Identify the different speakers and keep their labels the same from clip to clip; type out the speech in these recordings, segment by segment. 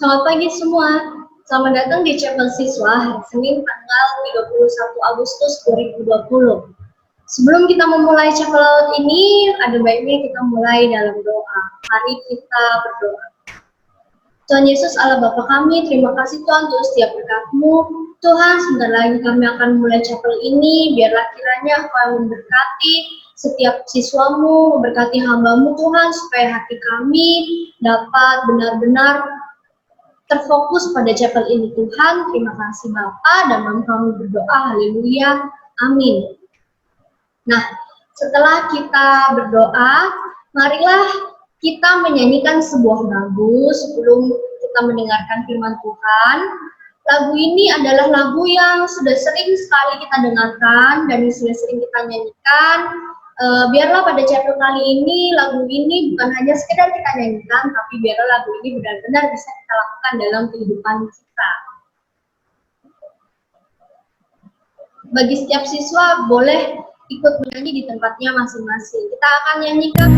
Speaker 1: Selamat pagi semua. Selamat datang di Chapel Siswa hari Senin tanggal 31 Agustus 2020. Sebelum kita memulai chapel ini, ada baiknya kita mulai dalam doa. Mari kita berdoa. Tuhan Yesus Allah Bapa kami, terima kasih Tuhan untuk setiap berkat-Mu. Tuhan, sebentar lagi kami akan mulai chapel ini, biarlah kiranya Engkau yang memberkati setiap siswamu, memberkati hamba-Mu Tuhan, supaya hati kami dapat benar-benar terfokus pada chapel ini Tuhan. Terima kasih Bapa, dan kami berdoa, haleluya, amin. Nah, setelah kita berdoa, marilah kita menyanyikan sebuah lagu sebelum kita mendengarkan firman Tuhan. Lagu ini adalah lagu yang sudah sering sekali kita dengarkan dan sudah sering kita nyanyikan. Biarlah pada chapel kali ini, lagu ini bukan hanya sekedar kita nyanyikan, tapi biarlah lagu ini benar-benar bisa kita lakukan dalam kehidupan kita. Bagi setiap siswa, boleh ikut menyanyi di tempatnya masing-masing. Kita akan nyanyikan.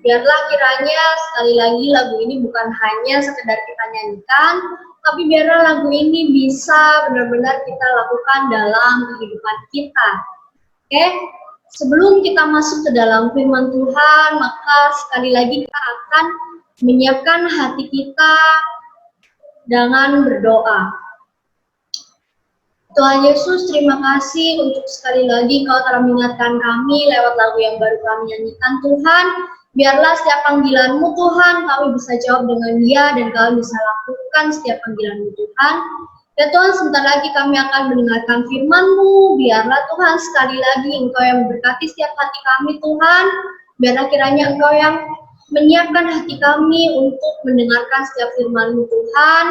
Speaker 1: Biarlah kiranya sekali lagi lagu ini bukan hanya sekedar kita nyanyikan, tapi biarlah lagu ini bisa benar-benar kita lakukan dalam kehidupan kita. Oke, sebelum kita masuk ke dalam firman Tuhan, maka sekali lagi kita akan menyiapkan hati kita dengan berdoa. Tuhan Yesus, terima kasih untuk sekali lagi Kau telah mengingatkan kami lewat lagu yang baru kami nyanyikan Tuhan. Biarlah setiap panggilan-Mu Tuhan, kami bisa jawab dengan ya, dan kami bisa lakukan setiap panggilan-Mu Tuhan. Ya Tuhan, sebentar lagi kami akan mendengarkan firman-Mu. Biarlah Tuhan sekali lagi Engkau yang memberkati setiap hati kami Tuhan. Biarlah kiranya Engkau yang menyiapkan hati kami untuk mendengarkan setiap firman-Mu Tuhan.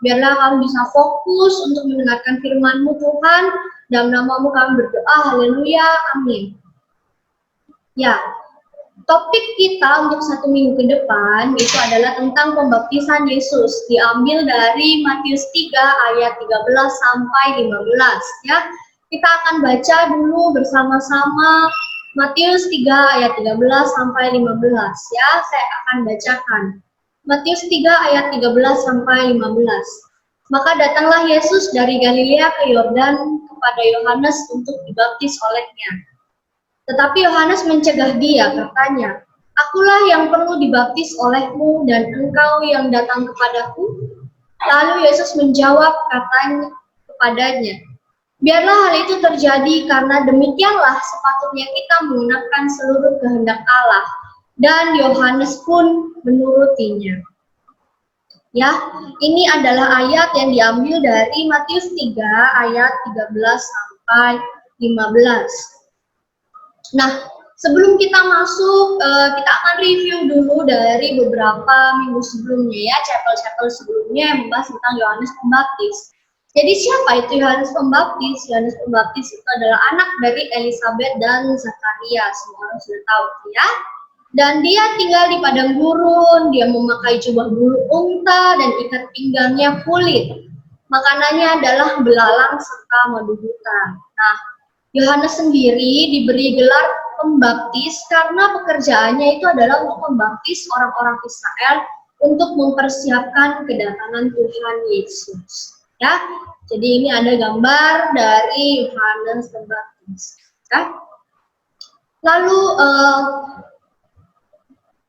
Speaker 1: Biarlah kami bisa fokus untuk mendengarkan firman-Mu Tuhan. Dalam nama-Mu kami berdoa, haleluya, amin. Ya, topik kita untuk 1 minggu ke depan itu adalah tentang pembaptisan Yesus, diambil dari Matius 3 ayat 13 sampai 15 ya. Kita akan baca dulu bersama-sama Matius 3 ayat 13 sampai 15 ya. Saya akan bacakan. Matius 3 ayat 13 sampai 15. Maka datanglah Yesus dari Galilea ke Yordan kepada Yohanes untuk dibaptis olehnya. Tetapi Yohanes mencegah dia, katanya, "Akulah yang perlu dibaptis olehmu dan engkau yang datang kepadaku?" Lalu Yesus menjawab kepadanya, "Biarlah hal itu terjadi karena demikianlah sepatutnya kita menggunakan seluruh kehendak Allah." Dan Yohanes pun menurutinya. Ya, ini adalah ayat yang diambil dari Matius 3 ayat 13 sampai 15. Nah, sebelum kita masuk, kita akan review dulu dari beberapa minggu sebelumnya ya, chapel-chapel sebelumnya yang membahas tentang Yohanes Pembaptis. Jadi siapa itu Yohanes Pembaptis? Yohanes Pembaptis itu adalah anak dari Elisabeth dan Zakaria, semua orang sudah tahu ya. Dan dia tinggal di padang gurun, dia memakai jubah bulu unta dan ikat pinggangnya kulit. Makanannya adalah belalang serta madu hutan. Nah, Yohanes sendiri diberi gelar pembaptis karena pekerjaannya itu adalah untuk membaptis orang-orang Israel untuk mempersiapkan kedatangan Tuhan Yesus. Ya, jadi ini ada gambar dari Yohanes Pembaptis. Ya. Lalu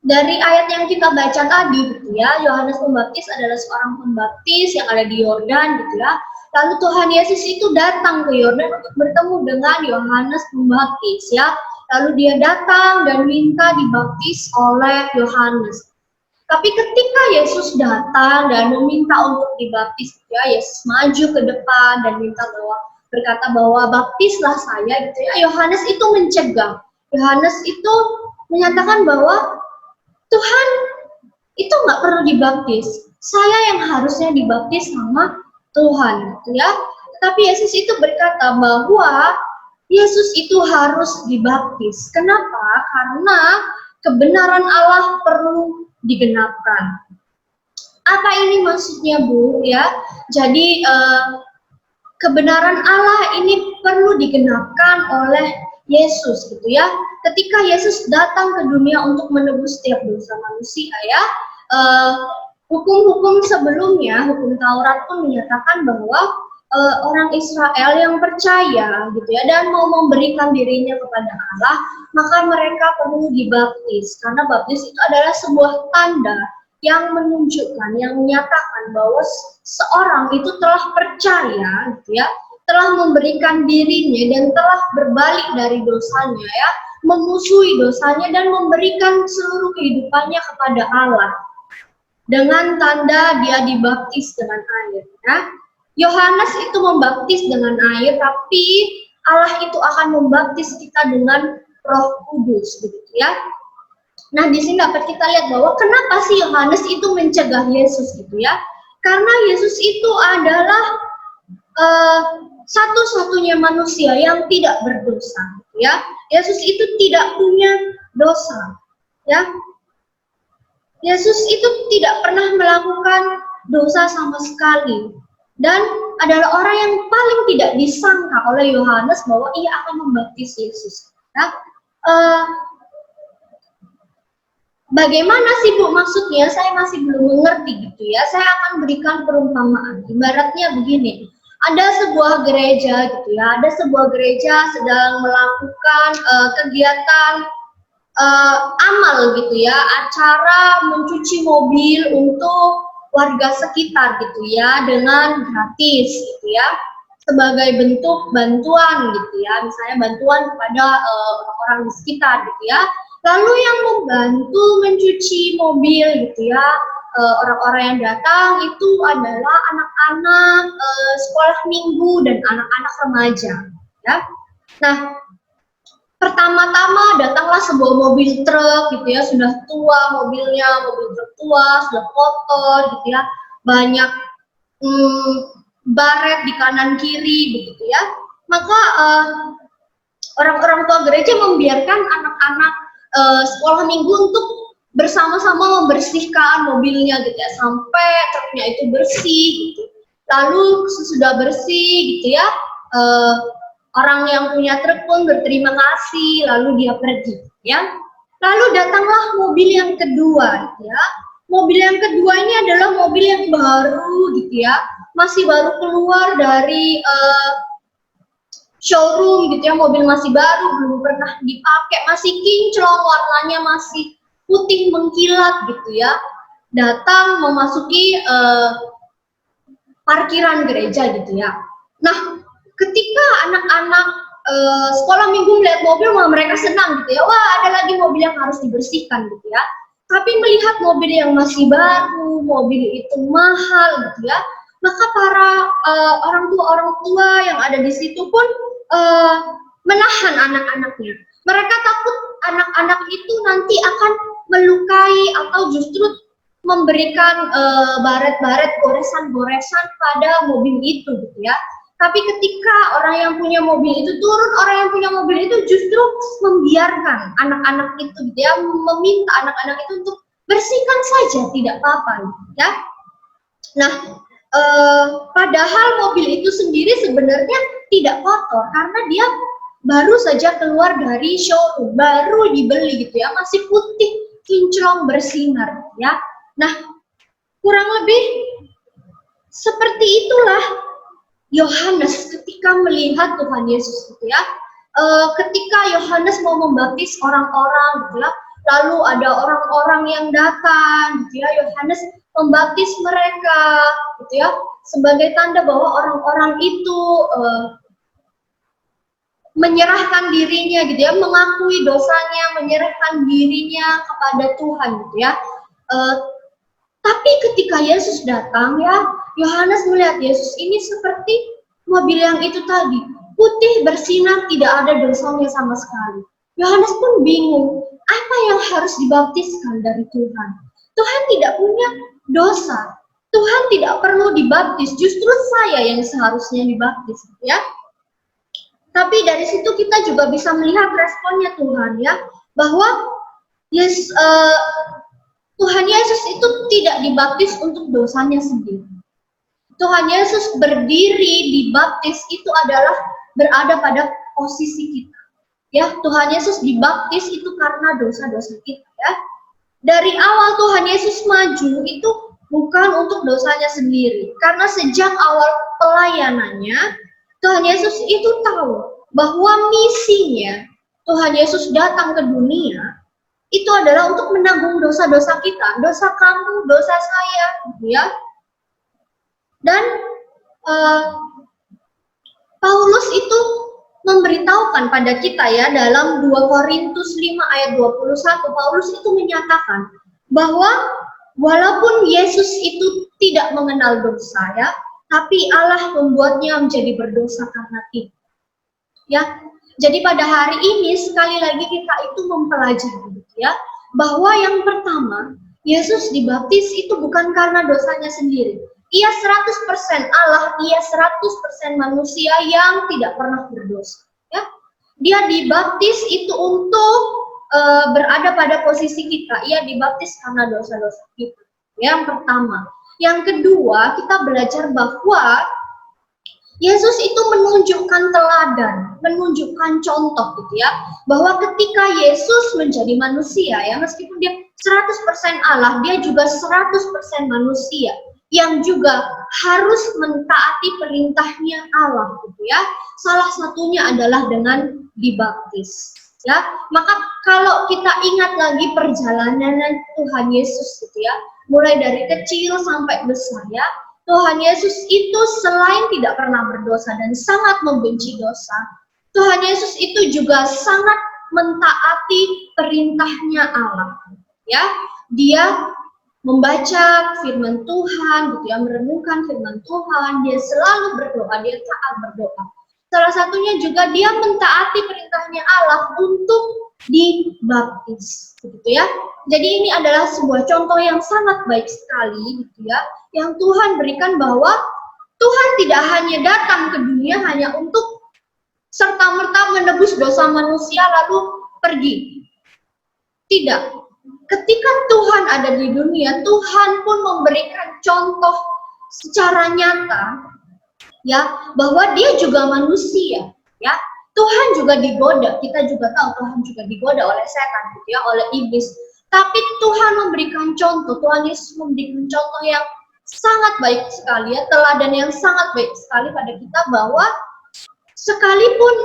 Speaker 1: dari ayat yang kita baca tadi gitu ya, Yohanes Pembaptis adalah seorang pembaptis yang ada di Yordan gitu ya. Lalu Tuhan Yesus itu datang ke Yordan untuk bertemu dengan Yohanes Pembaptis ya. Lalu dia datang dan minta dibaptis oleh Yohanes. Tapi ketika Yesus datang dan meminta untuk dibaptis ya, Yesus maju ke depan dan berkata bahwa baptislah saya gitu ya. Yohanes itu mencegah. Yohanes itu menyatakan bahwa Tuhan itu nggak perlu dibaptis. Saya yang harusnya dibaptis sama Tuhan, gitu ya. Tapi Yesus itu berkata bahwa Yesus itu harus dibaptis. Kenapa? Karena kebenaran Allah perlu digenapkan. Apa ini maksudnya, Bu? Ya, jadi kebenaran Allah ini perlu digenapkan oleh Yesus, gitu ya. Ketika Yesus datang ke dunia untuk menebus setiap dosa manusia, ya, hukum-hukum sebelumnya, hukum Taurat pun menyatakan bahwa orang Israel yang percaya, gitu ya, dan mau memberikan dirinya kepada Allah, maka mereka perlu dibaptis, karena baptis itu adalah sebuah tanda yang menunjukkan, yang menyatakan bahwa seorang itu telah percaya, gitu ya, telah memberikan dirinya dan telah berbalik dari dosanya, ya, memusuhi dosanya dan memberikan seluruh kehidupannya kepada Allah dengan tanda dia dibaptis dengan air. Ya. Yohanes itu membaptis dengan air, tapi Allah itu akan membaptis kita dengan Roh Kudus, begitu ya. Nah, di sini dapat kita lihat bahwa kenapa sih Yohanes itu mencegah Yesus, gitu ya? Karena Yesus itu adalah satu-satunya manusia yang tidak berdosa, ya. Yesus itu tidak punya dosa, ya. Yesus itu tidak pernah melakukan dosa sama sekali dan adalah orang yang paling tidak disangka oleh Yohanes bahwa ia akan membaptis Yesus. Ya. Bagaimana sih, Bu, maksudnya? Saya masih belum mengerti, gitu ya. Saya akan berikan perumpamaan. Ibaratnya begini. Ada sebuah gereja, gitu ya. Ada sebuah gereja sedang melakukan kegiatan amal, gitu ya, acara mencuci mobil untuk warga sekitar, gitu ya, dengan gratis, gitu ya, sebagai bentuk bantuan, gitu ya, misalnya bantuan kepada orang-orang di sekitar, gitu ya. Lalu yang membantu mencuci mobil, gitu ya, orang-orang yang datang itu adalah anak-anak sekolah minggu dan anak-anak remaja, ya. Nah, pertama-tama datanglah sebuah mobil truk, gitu ya, sudah tua mobilnya, mobil truk tua, sudah kotor, gitu ya, banyak baret di kanan kiri, begitu ya. Maka orang-orang tua gereja membiarkan anak-anak sekolah minggu untuk bersama-sama membersihkan mobilnya, gitu ya, sampai truknya itu bersih, gitu. Lalu sesudah bersih, gitu ya, orang yang punya truk pun berterima kasih, lalu dia pergi, ya. Lalu datanglah mobil yang kedua, ya. Mobil yang kedua ini adalah mobil yang baru, gitu ya. masih baru keluar dari showroom gitu ya, mobil masih baru, belum pernah dipakai, masih kinclong, warnanya masih putih mengkilat gitu ya, datang memasuki parkiran gereja gitu ya. Nah, ketika anak-anak sekolah minggu melihat mobil, malah mereka senang gitu ya, wah ada lagi mobil yang harus dibersihkan gitu ya. Tapi melihat mobil yang masih baru, mobil itu mahal gitu ya, maka para orang tua yang ada di situ pun menahan anak-anaknya. Mereka takut anak-anak itu nanti akan melukai atau justru memberikan baret-baret, goresan-goresan pada mobil itu gitu ya. Tapi ketika orang yang punya mobil itu turun, orang yang punya mobil itu justru membiarkan anak-anak itu gitu ya, meminta anak-anak itu untuk bersihkan saja, tidak apa-apa gitu ya. Nah, padahal mobil itu sendiri sebenarnya tidak kotor karena dia baru saja keluar dari showroom, baru dibeli gitu ya, masih putih, kinclong, bersinar ya. Nah, kurang lebih seperti itulah Yohanes ketika melihat Tuhan Yesus gitu ya. Ketika Yohanes mau membaptis orang-orang gitu ya, lalu ada orang-orang yang datang gitu ya, Yohanes membaptis mereka gitu ya, sebagai tanda bahwa orang-orang itu menyerahkan dirinya gitu ya, mengakui dosanya, menyerahkan dirinya kepada Tuhan gitu ya. Tapi ketika Yesus datang ya, Yohanes melihat Yesus ini seperti mobil yang itu tadi, putih bersinar, tidak ada dosanya sama sekali. Yohanes pun bingung, apa yang harus dibaptiskan dari Tuhan? Tuhan tidak punya dosa, Tuhan tidak perlu dibaptis, justru saya yang seharusnya dibaptis ya. Tapi dari situ kita juga bisa melihat responnya Tuhan ya, bahwa Tuhan Yesus itu tidak dibaptis untuk dosanya sendiri. Tuhan Yesus berdiri dibaptis itu adalah berada pada posisi kita. Ya, Tuhan Yesus dibaptis itu karena dosa-dosa kita ya. Dari awal Tuhan Yesus maju itu bukan untuk dosanya sendiri. Karena sejak awal pelayanannya, Tuhan Yesus itu tahu bahwa misinya Tuhan Yesus datang ke dunia itu adalah untuk menanggung dosa-dosa kita, dosa kamu, dosa saya, gitu ya. Dan Paulus itu memberitahukan pada kita ya, dalam 2 Korintus 5 ayat 21, Paulus itu menyatakan bahwa walaupun Yesus itu tidak mengenal dosa ya, tapi Allah membuatnya menjadi berdosa karena kita. Ya, jadi pada hari ini sekali lagi kita itu mempelajari ya, bahwa yang pertama, Yesus dibaptis itu bukan karena dosanya sendiri. Ia 100% Allah, ia 100% manusia yang tidak pernah berdosa. Ya, dia dibaptis itu untuk berada pada posisi kita. Ia dibaptis karena dosa-dosa kita. Yang pertama. Yang kedua, kita belajar bahwa Yesus itu menunjukkan teladan, menunjukkan contoh gitu ya, bahwa ketika Yesus menjadi manusia ya, meskipun dia 100% Allah, dia juga 100% manusia yang juga harus mentaati perintahnya Allah gitu ya. Salah satunya adalah dengan dibaptis. Ya, maka kalau kita ingat lagi perjalanan Tuhan Yesus gitu ya, mulai dari kecil sampai besar ya, Tuhan Yesus itu selain tidak pernah berdosa dan sangat membenci dosa, Tuhan Yesus itu juga sangat mentaati perintahnya Allah. Ya, dia membaca firman Tuhan, gitu ya, merenungkan firman Tuhan, dia selalu berdoa, dia taat berdoa. Salah satunya juga dia mentaati perintahnya Allah untuk dibaptis, gitu ya. Jadi ini adalah sebuah contoh yang sangat baik sekali, gitu ya, yang Tuhan berikan bahwa Tuhan tidak hanya datang ke dunia hanya untuk serta-merta menebus dosa manusia lalu pergi. Tidak. Ketika Tuhan ada di dunia, Tuhan pun memberikan contoh secara nyata, ya, bahwa dia juga manusia, ya. Tuhan juga digoda, kita juga tahu Tuhan juga digoda oleh setan, gitu ya, oleh iblis. Tapi Tuhan memberikan contoh, Tuhan Yesus memberikan contoh yang sangat baik sekali ya, teladan yang sangat baik sekali pada kita bahwa sekalipun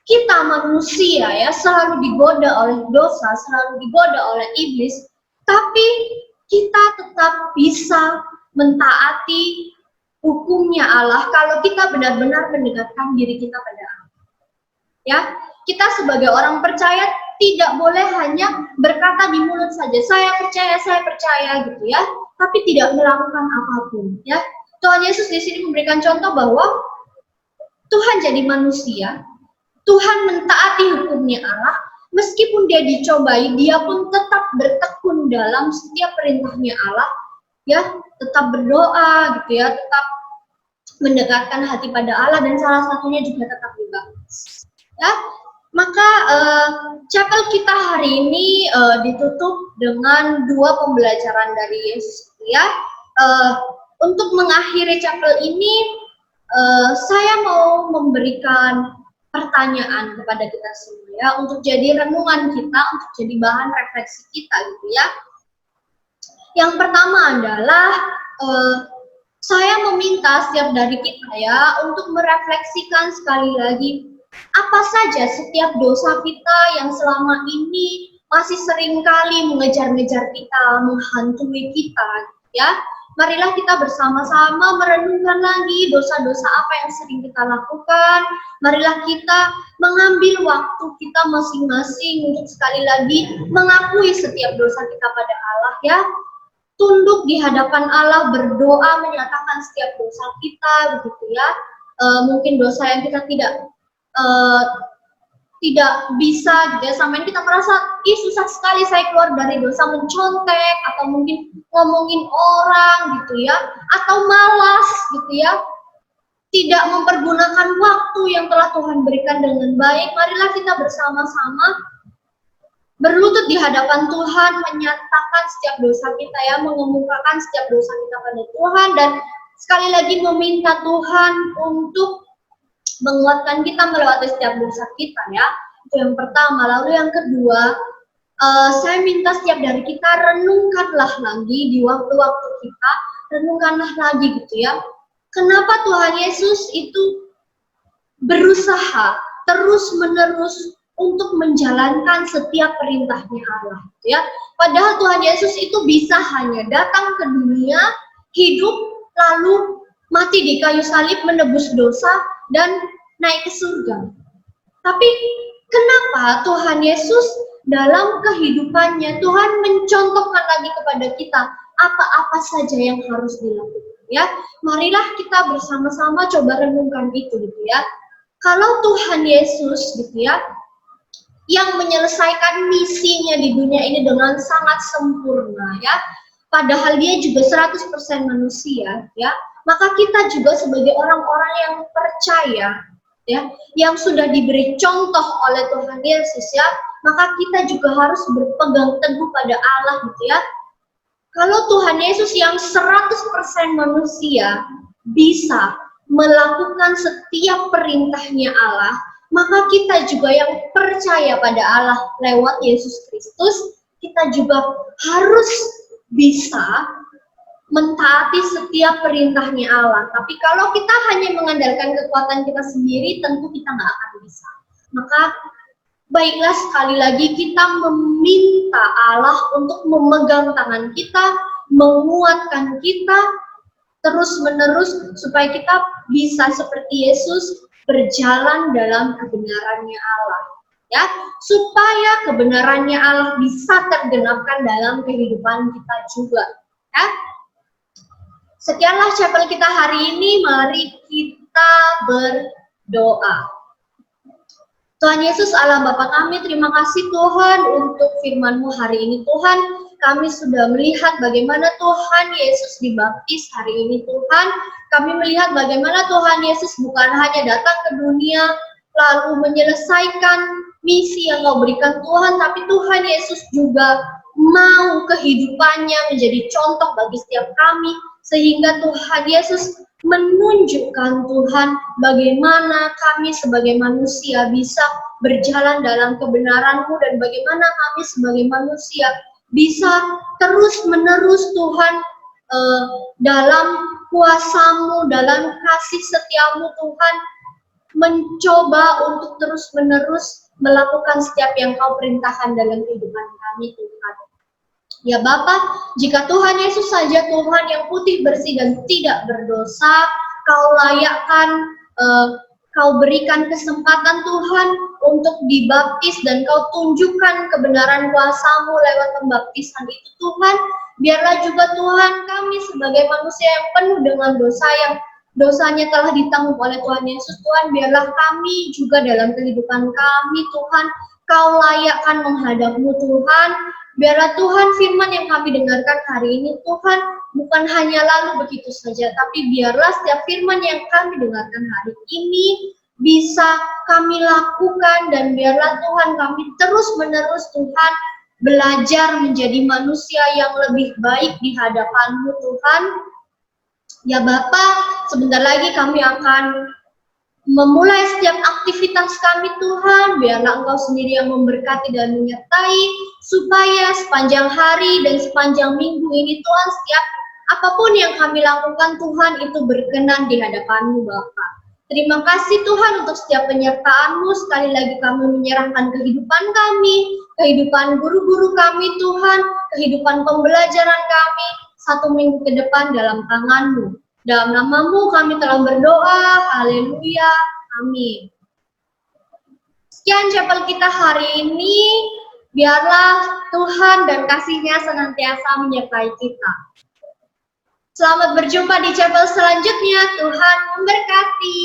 Speaker 1: kita manusia ya selalu digoda oleh dosa, selalu digoda oleh iblis, tapi kita tetap bisa mentaati hukumnya Allah kalau kita benar-benar mendekatkan diri kita pada Allah. Ya, kita sebagai orang percaya tidak boleh hanya berkata di mulut saja, saya percaya gitu ya, tapi tidak melakukan apapun ya. Tuhan Yesus di sini memberikan contoh bahwa Tuhan jadi manusia, Tuhan mentaati hukumnya Allah, meskipun dia dicobai, dia pun tetap bertekun dalam setiap perintahnya Allah, ya, tetap berdoa gitu ya, tetap mendekatkan hati pada Allah, dan salah satunya juga tetap berbakti. Ya, maka chapel kita hari ini ditutup dengan dua pembelajaran dari Yesus ya. Untuk mengakhiri chapel ini, saya mau memberikan pertanyaan kepada kita semua ya, untuk jadi renungan kita, untuk jadi bahan refleksi kita gitu ya. Yang pertama adalah saya meminta setiap dari kita ya untuk merefleksikan sekali lagi apa saja setiap dosa kita yang selama ini masih seringkali mengejar-ngejar kita, menghantui kita ya. Marilah kita bersama-sama merenungkan lagi dosa-dosa apa yang sering kita lakukan. Marilah kita mengambil waktu kita masing-masing untuk sekali lagi mengakui setiap dosa kita pada Allah ya. Tunduk di hadapan Allah, berdoa menyatakan setiap dosa kita begitu ya. Mungkin dosa yang kita tidak bisa gitu ya, sampai kita merasa susah sekali saya keluar dari dosa mencontek, atau mungkin ngomongin orang gitu ya, atau malas gitu ya, tidak mempergunakan waktu yang telah Tuhan berikan dengan baik. Marilah kita bersama-sama berlutut di hadapan Tuhan, menyatakan setiap dosa kita ya, mengemukakan setiap dosa kita pada Tuhan, dan sekali lagi meminta Tuhan untuk menguatkan kita melewati setiap dosa kita ya. Itu yang pertama. Lalu yang kedua, saya minta setiap dari kita renungkanlah lagi di waktu-waktu kita, renungkanlah lagi gitu ya. Kenapa Tuhan Yesus itu berusaha terus-menerus untuk menjalankan setiap perintahnya Allah gitu ya. Padahal Tuhan Yesus itu bisa hanya datang ke dunia, hidup, lalu mati di kayu salib, menebus dosa, dan naik ke surga. Tapi kenapa Tuhan Yesus dalam kehidupannya, Tuhan mencontohkan lagi kepada kita apa-apa saja yang harus dilakukan ya. Marilah kita bersama-sama coba renungkan itu gitu ya. Kalau Tuhan Yesus gitu ya, yang menyelesaikan misinya di dunia ini dengan sangat sempurna ya, padahal dia juga 100% manusia ya, maka kita juga sebagai orang-orang yang percaya ya, yang sudah diberi contoh oleh Tuhan Yesus ya, maka kita juga harus berpegang teguh pada Allah gitu ya. Kalau Tuhan Yesus yang 100% manusia bisa melakukan setiap perintahnya Allah, maka kita juga yang percaya pada Allah lewat Yesus Kristus, kita juga harus bisa mentaati setiap perintahnya Allah. Tapi kalau kita hanya mengandalkan kekuatan kita sendiri, tentu kita nggak akan bisa. Maka baiklah sekali lagi kita meminta Allah untuk memegang tangan kita, menguatkan kita terus-menerus supaya kita bisa seperti Yesus berjalan dalam kebenarannya Allah. Ya, supaya kebenarannya Allah bisa tergenapkan dalam kehidupan kita juga. Ya. Sekianlah chapel kita hari ini, mari kita berdoa. Tuhan Yesus Allah Bapa kami, terima kasih Tuhan untuk firman-Mu hari ini Tuhan. Kami sudah melihat bagaimana Tuhan Yesus dibaptis hari ini Tuhan. Kami melihat bagaimana Tuhan Yesus bukan hanya datang ke dunia lalu menyelesaikan misi yang Kau berikan Tuhan, tapi Tuhan Yesus juga mau kehidupannya menjadi contoh bagi setiap kami, sehingga Tuhan Yesus menunjukkan Tuhan bagaimana kami sebagai manusia bisa berjalan dalam kebenaran-Mu, dan bagaimana kami sebagai manusia bisa terus-menerus Tuhan dalam kuasa-Mu, dalam kasih setiamu Tuhan, mencoba untuk terus-menerus melakukan setiap yang Kau perintahkan dalam kehidupan kami Tuhan. Ya Bapa, jika Tuhan Yesus saja Tuhan yang putih bersih dan tidak berdosa, Kau layakkan, Kau berikan kesempatan Tuhan untuk dibaptis dan Kau tunjukkan kebenaran kuasa-Mu lewat pembaptisan itu Tuhan. Biarlah juga Tuhan kami sebagai manusia yang penuh dengan dosa yang dosanya telah ditanggung oleh Tuhan Yesus Tuhan, biarlah kami juga dalam kehidupan kami Tuhan, Kau layakkan menghadap-Mu Tuhan. Biarlah Tuhan firman yang kami dengarkan hari ini Tuhan bukan hanya lalu begitu saja, tapi biarlah setiap firman yang kami dengarkan hari ini bisa kami lakukan, dan biarlah Tuhan kami terus-menerus Tuhan belajar menjadi manusia yang lebih baik di hadapan-Mu Tuhan. Ya Bapa, sebentar lagi kami akan memulai setiap aktivitas kami Tuhan, biarlah Engkau sendiri yang memberkati dan menyertai, supaya sepanjang hari dan sepanjang minggu ini Tuhan, setiap apapun yang kami lakukan Tuhan itu berkenan di hadapan-Mu Bapa. Terima kasih Tuhan untuk setiap penyertaan-Mu. Sekali lagi kami menyerahkan kehidupan kami, kehidupan guru-guru kami Tuhan, kehidupan pembelajaran kami 1 minggu ke depan dalam tangan-Mu. Dalam nama-Mu kami telah berdoa, haleluya, amin. Sekian chapel kita hari ini, biarlah Tuhan dan kasih-Nya senantiasa menyertai kita. Selamat berjumpa di chapel selanjutnya, Tuhan memberkati.